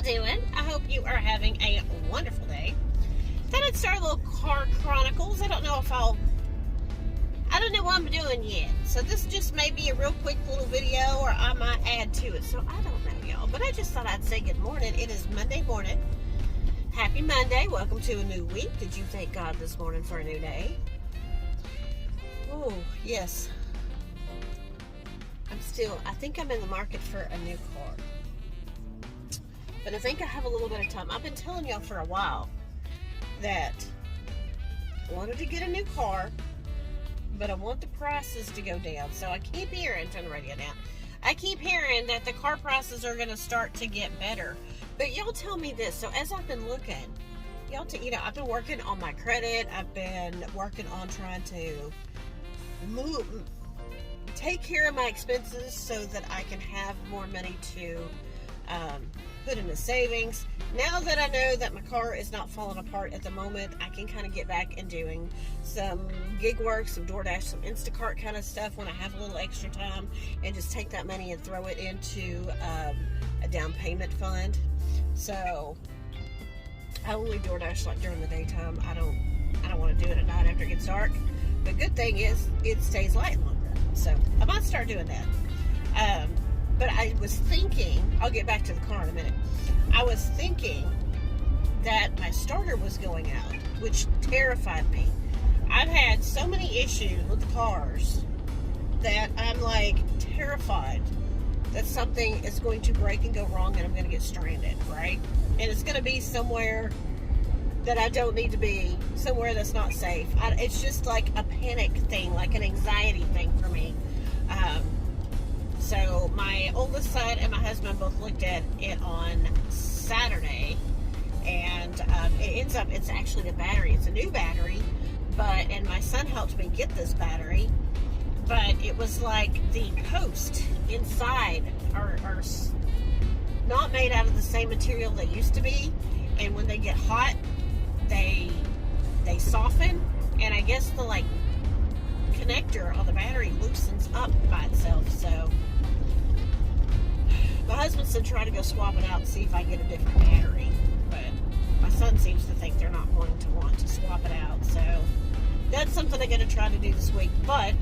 doing? I hope you are having a wonderful day. Thought I'd start a little car chronicles. I don't know what I'm doing yet. So this just may be a real quick little video, or I might add to it. So I don't know, y'all. But I just thought I'd say good morning. It is Monday morning. Happy Monday. Welcome to a new week. Did you thank God this morning for a new day? Oh, yes. I think I'm in the market for a new car. But I think I have a little bit of time. I've been telling y'all for a while that I wanted to get a new car, but I want the prices to go down. So I keep hearing, turn the radio down, I keep hearing that the car prices are going to start to get better. But y'all tell me this. So as I've been looking, I've been working on my credit. I've been working on trying to take care of my expenses so that I can have more money to put into savings. Now that I know that my car is not falling apart at the moment, I can kind of get back and doing some gig work, some DoorDash, some Instacart kind of stuff when I have a little extra time, and just take that money and throw it into a down payment fund. So I only DoorDash like during the daytime. I don't want to do it at night after it gets dark. The good thing is it stays light longer. So I might start doing that. But I was thinking, I'll get back to the car in a minute. I was thinking that my starter was going out, which terrified me. I've had so many issues with the cars that I'm like terrified that something is going to break and go wrong and I'm going to get stranded, right? And it's going to be somewhere that I don't need to be, somewhere that's not safe. It's just like a panic thing, like an anxiety thing for me. So my oldest son and my husband both looked at it on Saturday, and it ends up, it's actually the battery. It's a new battery, and my son helped me get this battery, but it was like the posts inside are not made out of the same material they used to be, and when they get hot, they soften, and I guess the connector on the battery loosens up by itself. So my husband said try to go swap it out and see if I can get a different battery, but my son seems to think they're not going to want to swap it out. So that's something I'm going to try to do this week, but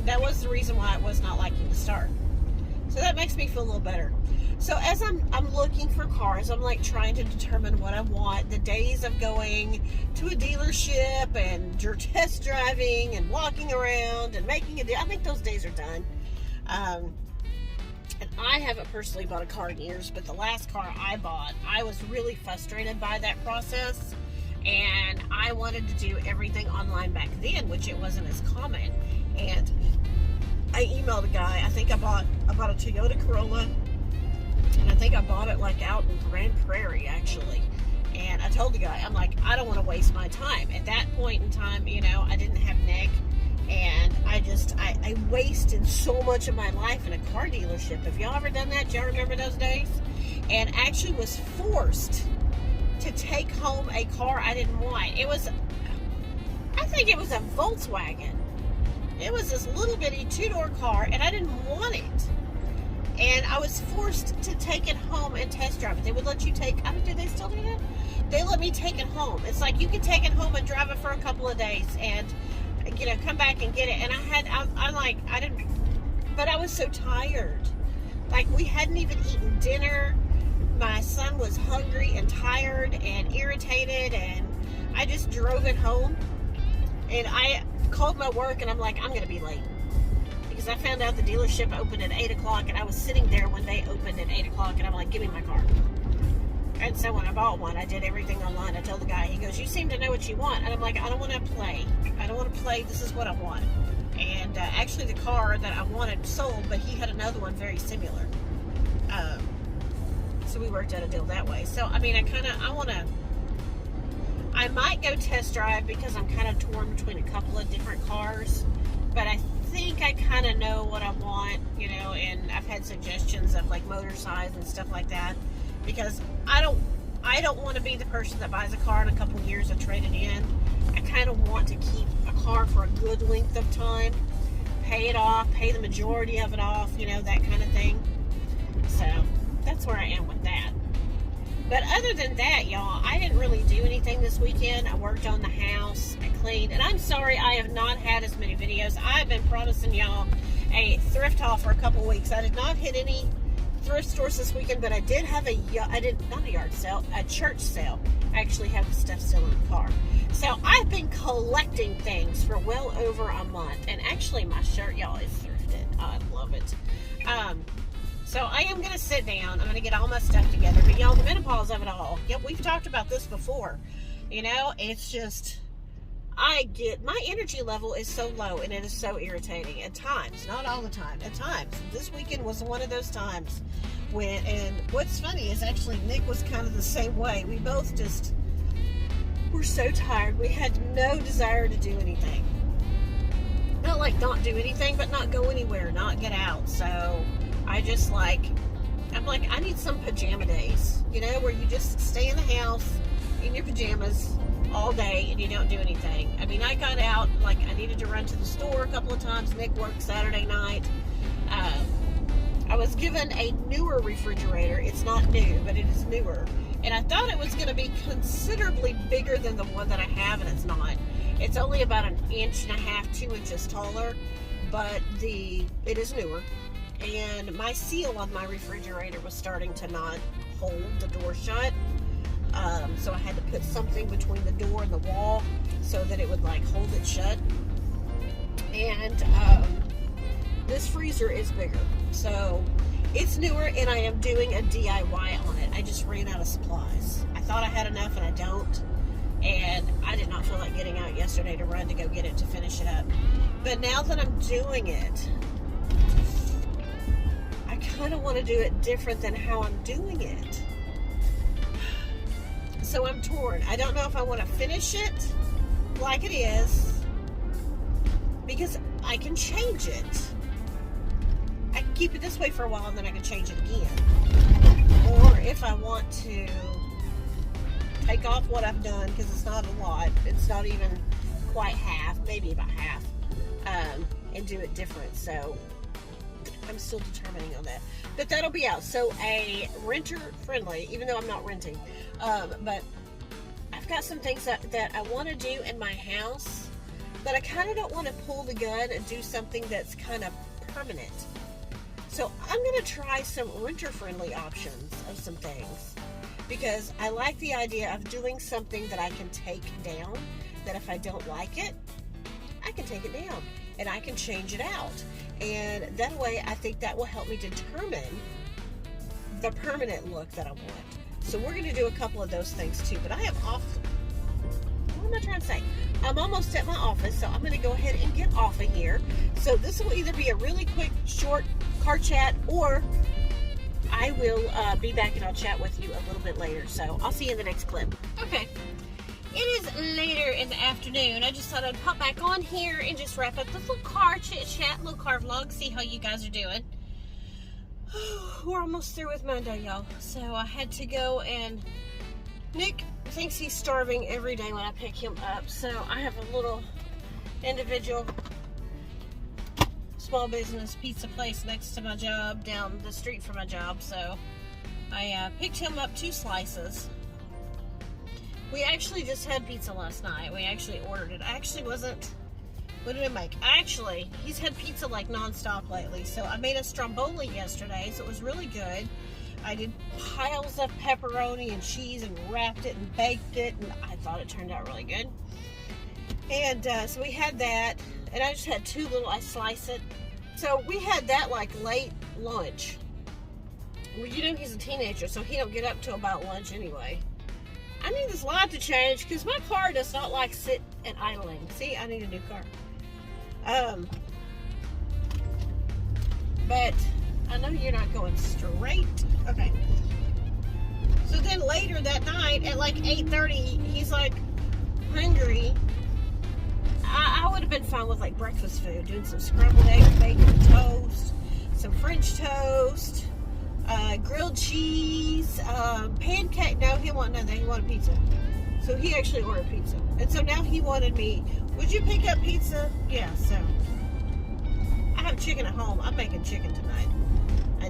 that was the reason why it was not liking to start. So that makes me feel a little better. So as I'm looking for cars, I'm trying to determine what I want. The days of going to a dealership and test driving and walking around and making a deal, I think those days are done. And I haven't personally bought a car in years, but the last car I bought, I was really frustrated by that process, and I wanted to do everything online back then, which it wasn't as common. And I emailed a guy. I think I bought a Toyota Corolla, and I think I bought it out in Grand Prairie, actually. And I told the guy, I'm like, I don't want to waste my time. At that point in time, I didn't have Nick, and I wasted so much of my life in a car dealership. Have y'all ever done that? Do y'all remember those days? And actually was forced to take home a car I didn't want. I think it was a Volkswagen. It was this little bitty two-door car, and I didn't want it. And I was forced to take it home and test drive it. They would let you do they still do that? They let me take it home. It's like you can take it home and drive it for a couple of days and, come back and get it. And but I was so tired. We hadn't even eaten dinner. My son was hungry and tired and irritated, and I just drove it home. And I called my work, and I'm like, I'm going to be late. Because I found out the dealership opened at 8 o'clock, and I was sitting there when they opened at 8 o'clock, and I'm like, give me my car. And so when I bought one, I did everything online. I told the guy, he goes, you seem to know what you want. And I'm like, I don't want to play. I don't want to play. This is what I want. And actually the car that I wanted sold, but he had another one very similar. So we worked out a deal that way. So, I might go test drive because I'm kind of torn between a couple of different cars. But I think I kind of know what I want, and I've had suggestions of motor size and stuff like that, because I don't want to be the person that buys a car in a couple of years and trade it in. I kind of want to keep a car for a good length of time, pay it off, pay the majority of it off, that kind of thing. So that's where I am with that. But other than that, y'all, I didn't really do anything this weekend. I worked on the house, I cleaned, and I'm sorry I have not had as many videos. I've been promising y'all a thrift haul for a couple weeks. I did not hit any thrift stores this weekend, but I did have not a yard sale, a church sale. I actually have the stuff still in the car. So I've been collecting things for well over a month, and actually my shirt, y'all, is thrifted. I love it. So I am going to sit down. I'm going to get all my stuff together. But y'all, the menopause of it all. Yep, we've talked about this before. You know, it's just, my energy level is so low and it is so irritating at times. Not all the time. At times. This weekend was one of those times and what's funny is actually Nick was kind of the same way. We both just were so tired. We had no desire to do anything. Not like not do anything, but not go anywhere, not get out. So I just I need some pajama days, you know, where you just stay in the house in your pajamas all day and you don't do anything. I mean, I got out, I needed to run to the store a couple of times. Nick worked Saturday night. I was given a newer refrigerator. It's not new, but it is newer. And I thought it was going to be considerably bigger than the one that I have, and it's not. It's only about 1.5 inches, 2 inches taller, but it is newer. And my seal on my refrigerator was starting to not hold the door shut. So I had to put something between the door and the wall so that it would hold it shut. And this freezer is bigger. So it's newer, and I am doing a DIY on it. I just ran out of supplies. I thought I had enough, and I don't. And I did not feel like getting out yesterday to run to go get it to finish it up. But now that I'm doing it, I kind of want to do it different than how I'm doing it. So I'm torn. I don't know if I want to finish it like it is, because I can change it. I can keep it this way for a while and then I can change it again. Or if I want to take off what I've done, because it's not a lot. It's not even quite half, maybe about half, and do it different. So I'm still determining on that. But that'll be out. So a renter friendly, even though I'm not renting. But I've got some things that I want to do in my house, but I kind of don't want to pull the gun and do something that's kind of permanent. So I'm going to try some renter friendly options of some things, because I like the idea of doing something that I can take down, that if I don't like it, I can take it down and I can change it out. And that way, I think that will help me determine the permanent look that I want. So we're going to do a couple of those things too. But I am off. What am I trying to say? I'm almost at my office, so I'm going to go ahead and get off of here. So this will either be a really quick, short car chat, or I will be back and I'll chat with you a little bit later. So I'll see you in the next clip. Okay. It is later in the afternoon. I just thought I'd pop back on here and just wrap up this little car chit-chat, little car vlog, see how you guys are doing. We're almost through with Monday, y'all. So I had to go, and Nick thinks he's starving every day when I pick him up. So I have a little individual small business pizza place next to my job, down the street from my job. So I picked him up 2 slices. We actually just had pizza last night. We actually ordered it. I actually wasn't... What did I make? Actually, he's had pizza non-stop lately. So I made a stromboli yesterday, so it was really good. I did piles of pepperoni and cheese and wrapped it and baked it, and I thought it turned out really good. And so we had that, and I just had 2 little, I slice it. So we had that late lunch. Well, you know, he's a teenager, so he don't get up till about lunch anyway. I need this light to change because my car does not like sit and idling. See, I need a new car. But I know you're not going straight. Okay. So then later that night at 8:30, he's hungry. I would have been fine with breakfast food, doing some scrambled eggs, bacon and toast, some French toast, grilled cheese, pancake. No, he wanted nothing. He wanted pizza. So he actually ordered pizza. And so now he wanted me, would you pick up pizza? Yeah, so I have chicken at home. I'm making chicken tonight.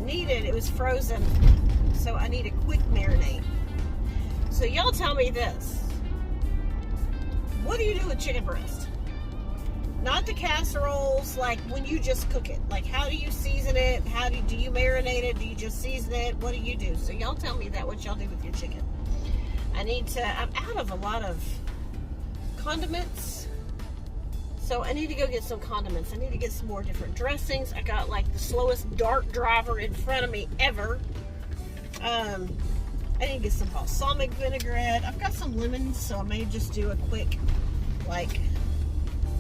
It was frozen, so I need a quick marinade. So y'all tell me this. What do you do with chicken breast? Not the casseroles, like when you just cook it. Like, how do you season it? How do you marinate it? Do you just season it? What do you do? So y'all tell me that, what y'all do with your chicken. I'm out of a lot of condiments. So I need to go get some condiments. I need to get some more different dressings. I got like the slowest dart driver in front of me ever. I need to get some balsamic vinaigrette. I've got some lemons, so I may just do a quick, like,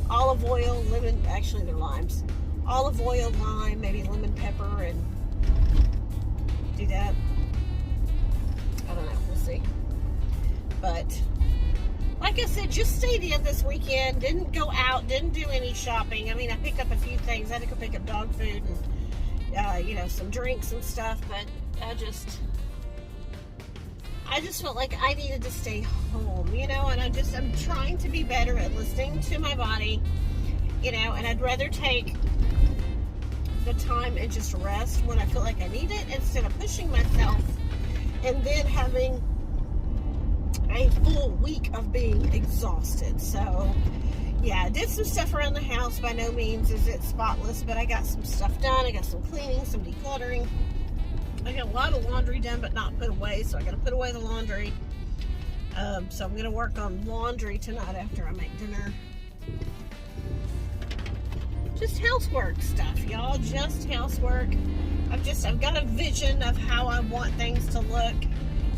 olive oil, lemon, actually they're limes. Olive oil, lime, maybe lemon pepper, and do that. I don't know, we'll see. But, like I said, just stayed in this weekend, didn't go out, didn't do any shopping. I mean, I picked up a few things. I had to go pick up dog food and, you know, some drinks and stuff, but I just felt like I needed to stay home, you know, and I'm trying to be better at listening to my body, you know, and I'd rather take the time and just rest when I feel like I need it instead of pushing myself and then having a full week of being exhausted. So, yeah, I did some stuff around the house. By no means is it spotless, but I got some stuff done. I got some cleaning, some decluttering. I got a lot of laundry done, but not put away, so I got to put away the laundry. So I'm going to work on laundry tonight after I make dinner. Just housework stuff, y'all. Just housework. I've got a vision of how I want things to look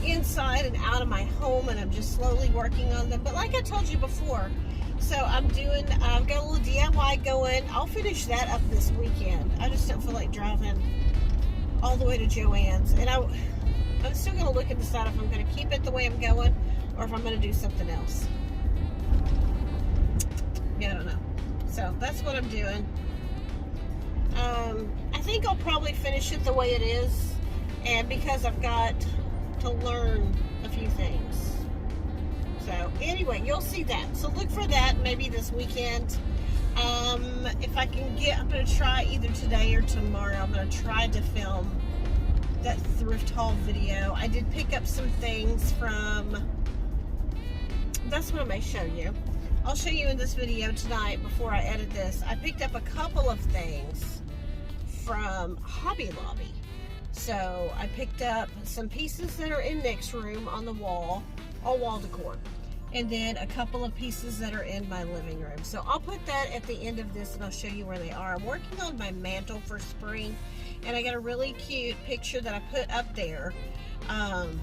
inside and out of my home, and I'm just slowly working on them. But like I told you before, so I've got a little DIY going. I'll finish that up this weekend. I just don't feel like driving all the way to Joann's, and I'm still going to look and decide if I'm going to keep it the way I'm going or if I'm going to do something else. Yeah, I don't know. So that's what I'm doing. I think I'll probably finish it the way it is, and because I've got to learn a few things. So anyway, you'll see that. So look for that maybe this weekend. If I can I'm going to try either today or tomorrow. I'm going to try to film that thrift haul video. I did pick up some things that's what I may show you. I'll show you in this video tonight before I edit this. I picked up a couple of things from Hobby Lobby. So I picked up some pieces that are in Nick's room on the wall, all wall decor. And then a couple of pieces that are in my living room. So I'll put that at the end of this and I'll show you where they are. I'm working on my mantle for spring, and I got a really cute picture that I put up there. And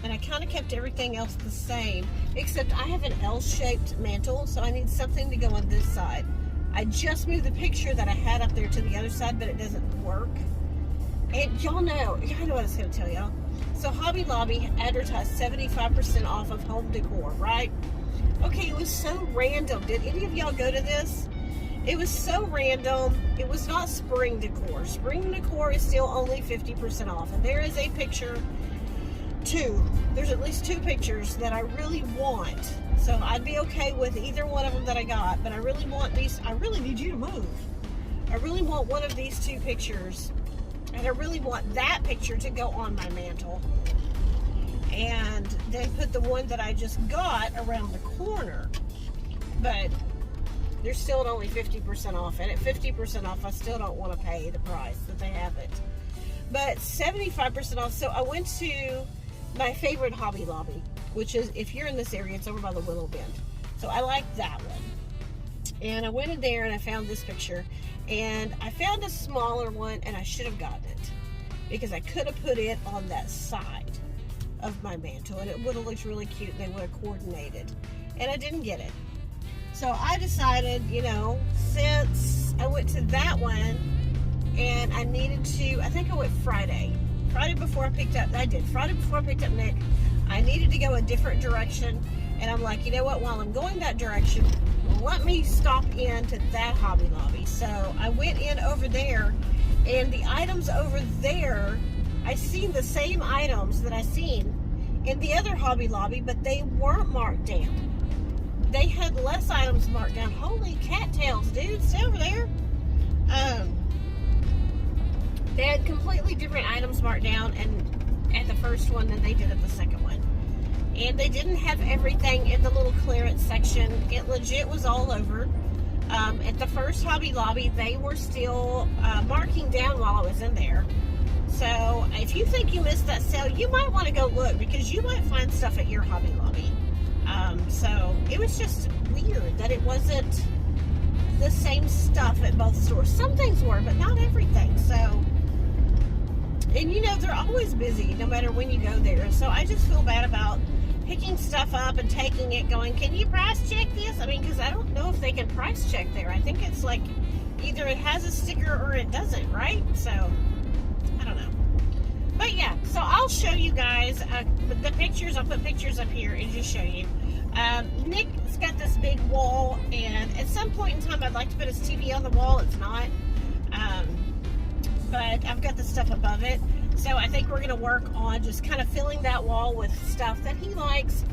I kind of kept everything else the same, except I have an L-shaped mantle, so I need something to go on this side. I just moved the picture that I had up there to the other side, but it doesn't work. And y'all know what I was going to tell y'all. So Hobby Lobby advertised 75% off of home decor, right? Okay, it was so random. Did any of y'all go to this? It was so random. It was not spring decor. Spring decor is still only 50% off. And there is a picture, there's at least 2 pictures that I really want. So I'd be okay with either one of them that I got. But I really want these. I really need you to move. I really want one of these 2 pictures. And I really want that picture to go on my mantle. And then put the one that I just got around the corner. But they're still at only 50% off. And at 50% off, I still don't want to pay the price that they have it. But 75% off. So I went to my favorite Hobby Lobby, which is, if you're in this area, it's over by the Willow Bend. So I like that one. And I went in there and I found this picture. And I found a smaller one, and I should have gotten it because I could have put it on that side of my mantle, and it would have looked really cute, and they would have coordinated. And I didn't get it. So I decided, you know, since I went to that one, and I needed to, I think I went Friday before I picked up Nick, I needed to go a different direction. And I'm like, you know what, while I'm going that direction, let me stop into that Hobby Lobby. So I went in over there, and the items over there, I seen the same items that I seen in the other Hobby Lobby, but they weren't marked down. They had less items marked down. Holy cattails, dude, stay over there. They had completely different items marked down and at the first one than they did at the second one. and they didn't have everything in the little clearance section. It legit was all over. At the first Hobby Lobby, they were still marking down while I was in there. So if you think you missed that sale, you might want to go look, because you might find stuff at your Hobby Lobby. So it was just weird that it wasn't the same stuff at both stores. Some things were, but not everything. So, and you know, they're always busy no matter when you go there. So I just feel bad about picking stuff up and taking it, going, can you price check this? I mean, because I don't know if they can price check there. I think it's like either it has a sticker or it doesn't, right? So I don't know. But yeah, so I'll show you guys the pictures. I'll put pictures up here and just show you. Nick's got this big wall, and at some point in time I'd like to put his TV on the wall. It's not. But I've got the stuff above it. So I think we're going to work on just kind of filling that wall with stuff that he likes.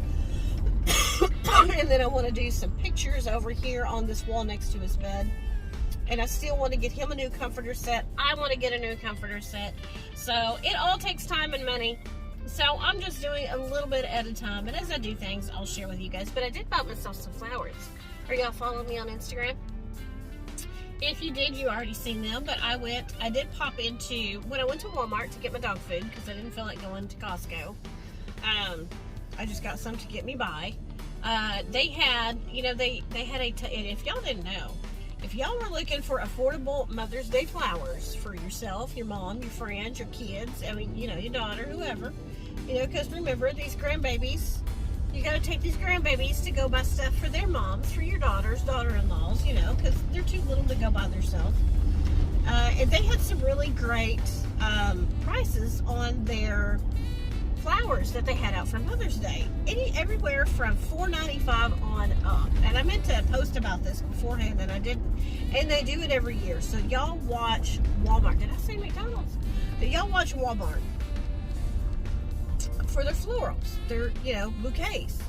And then I want to do some pictures over here on this wall next to his bed. And I still want to get him a new comforter set. I want to get a new comforter set. So it all takes time and money. So I'm just doing a little bit at a time. And as I do things, I'll share with you guys. But I did buy myself some flowers. Are y'all following me on Instagram? If you did, you already seen them. But I did pop into, when I went to Walmart to get my dog food, because I didn't feel like going to Costco. I just got some to get me by. They had, you know, they had and if y'all didn't know, if y'all were looking for affordable Mother's Day flowers for yourself, your mom, your friends, your kids, I mean, you know, your daughter, whoever, you know, because remember, these grandbabies, you got to take these grandbabies to go buy stuff for their moms, for your daughters, daughter-in-laws, you know, because they're too little to go by themselves. And they had some really great prices on their flowers that they had out for Mother's Day. Everywhere from $4.95 on up. And I meant to post about this beforehand, and I didn't. And they do it every year. So y'all watch Walmart. Did I say McDonald's? Y'all watch Walmart for their florals. Their, you know, bouquets.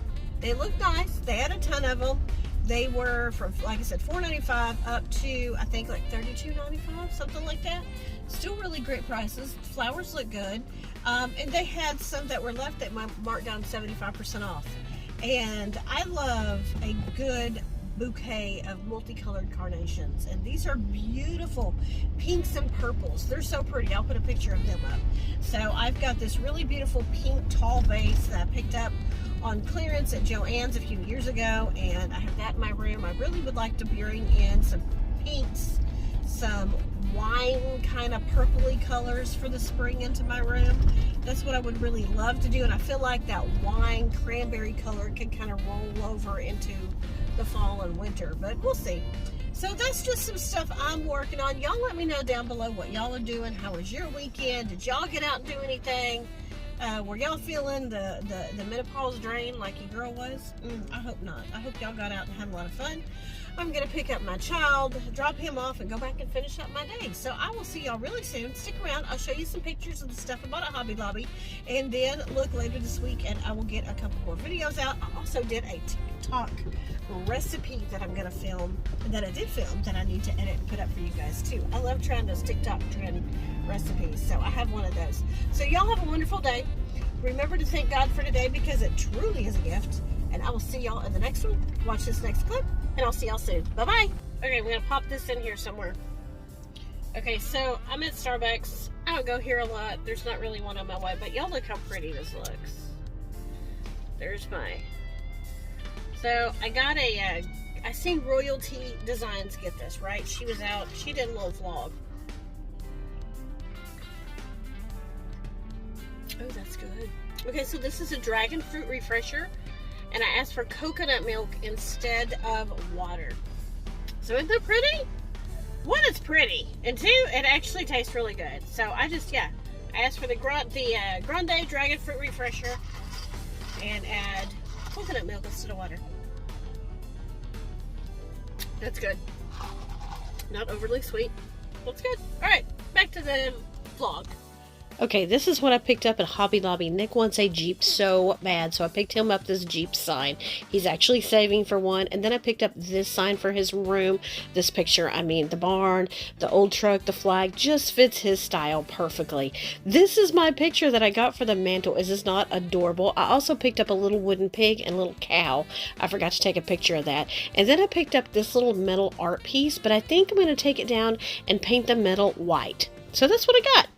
They look nice. They had a ton of them. They were from, like I said, $4.95 up to, I think, like $32.95, something like that. Still really great prices. Flowers look good. And they had some that were left that marked down 75% off. And I love a good bouquet of multicolored carnations. And these are beautiful pinks and purples. They're so pretty. I'll put a picture of them up. So I've got this really beautiful pink tall vase that I picked up on clearance at Joann's a few years ago. And I have that in my room. I really would like to bring in some pinks, some wine kind of purpley colors for the spring into my room. That's what I would really love to do, and I feel like that wine cranberry color can kind of roll over into the fall and winter, but we'll see. So that's just some stuff I'm working on. Y'all let me know down below what y'all are doing. How was your weekend? Did y'all get out and do anything? Were y'all feeling the menopause drain like your girl was? I hope not. I hope y'all got out and had a lot of fun. I'm going to pick up my child, drop him off, and go back and finish up my day. So I will see y'all really soon. Stick around. I'll show you some pictures of the stuff about a Hobby Lobby. And then look later this week, and I will get a couple more videos out. I also did a TikTok recipe that I'm going to film, that I did film, that I need to edit and put up for you guys too. I love trying those TikTok trend recipes. So I have one of those. So y'all have a wonderful day. Remember to thank God for today, because it truly is a gift. And I will see y'all in the next one. Watch this next clip, and I'll see y'all soon. Bye-bye. Okay, we're going to pop this in here somewhere. Okay, so I'm at Starbucks. I don't go here a lot. There's not really one on my way, but y'all look how pretty this looks. There's my... So, I got a... I seen Royalty Designs get this, right? She was out. She did a little vlog. Oh, that's good. Okay, so this is a dragon fruit refresher. And I asked for coconut milk instead of water. So isn't that pretty? One, it's pretty. And two, it actually tastes really good. So I just, yeah. I asked for the Grande Dragon Fruit Refresher. And add coconut milk instead of water. That's good. Not overly sweet. Looks good. Alright, back to the vlog. Okay, this is what I picked up at Hobby Lobby. Nick wants a Jeep so bad, so I picked him up this Jeep sign. He's actually saving for one. And then I picked up this sign for his room. This picture, I mean, the barn, the old truck, the flag, just fits his style perfectly. This is my picture that I got for the mantle. Is this not adorable? I also picked up a little wooden pig and a little cow. I forgot to take a picture of that. And then I picked up this little metal art piece, but I think I'm going to take it down and paint the metal white. So that's what I got.